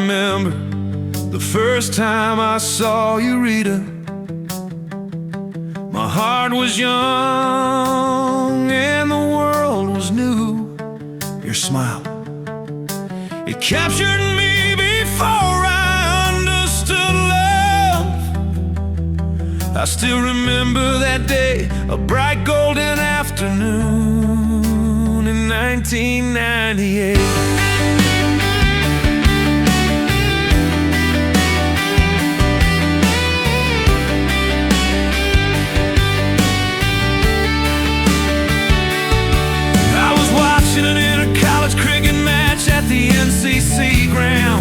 remember the first time I saw you, Rita. My heart was young and the world was new. Your smile, it captured me before I understood love. I still remember that day, a bright golden afternoon in 1998.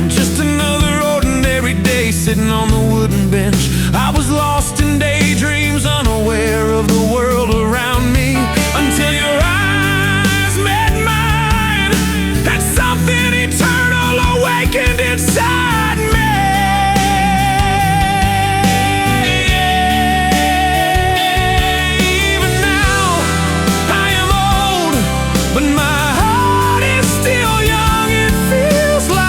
Just another ordinary day sitting on the wooden bench. I was lost in daydreams, unaware of the world around me, until your eyes met mine and something eternal awakened inside me. Even now I am old, but my heart is still young. It feels like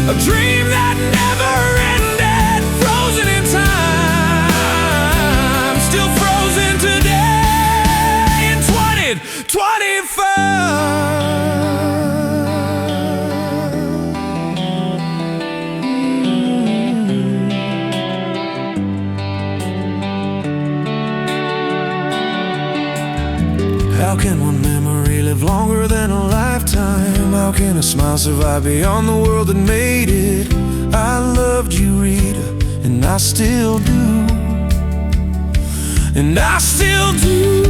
a dream that never ended, frozen in time, still frozen today in 2025. How can one memory live longer than a lifetime? How can a smile survive beyond the world that made it? I loved you, Rita, and I still do. And I still do.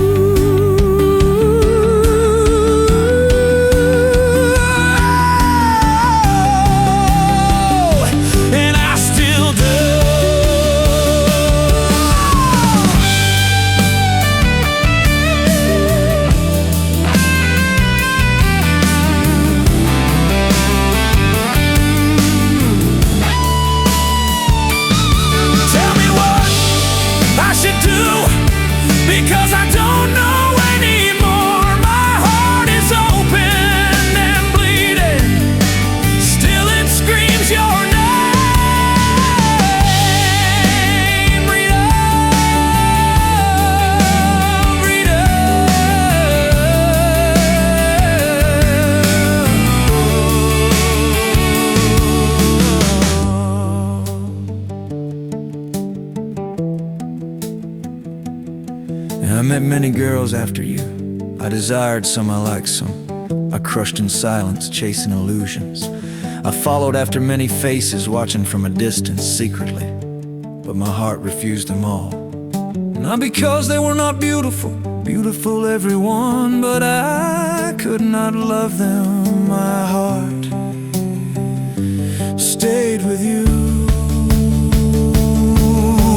Because I don't know anymore. My heart is open and bleeding. Still it screams your name, Rita, Rita. I met many girls after you. I desired some, I liked some. I crushed in silence, chasing illusions. I followed after many faces, watching from a distance, secretly. But my heart refused them all. Not because they were not beautiful, beautiful everyone, but I could not love them. My heart stayed with you.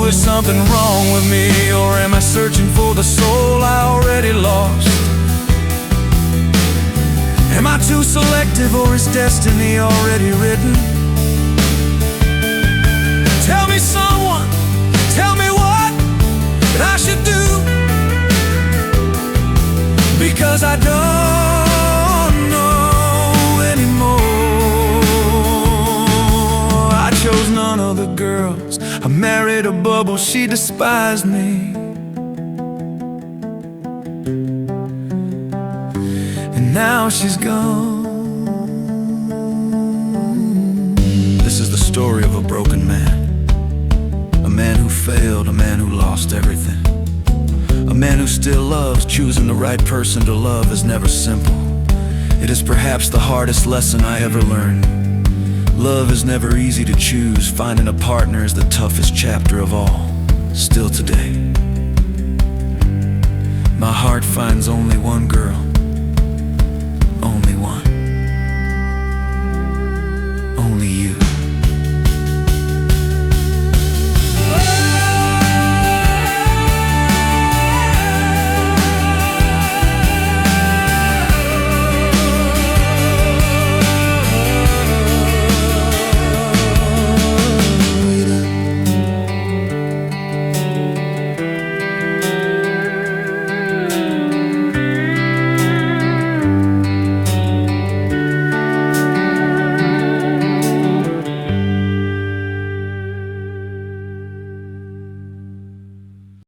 Is something wrong with me, or am I searching for the soul I already lost? Am I too selective, or is destiny already written? Tell me, someone, tell me what I should do, because I don't know anymore. I chose none of the girls. I married a bubble, she despised me. And now she's gone. This is the story of a broken man. A man who failed, a man who lost everything. A man who still loves. Choosing the right person to love is never simple. It is perhaps the hardest lesson I ever learned. Love is never easy to choose. Finding a partner is the toughest chapter of all. Still today, my heart finds only one girl.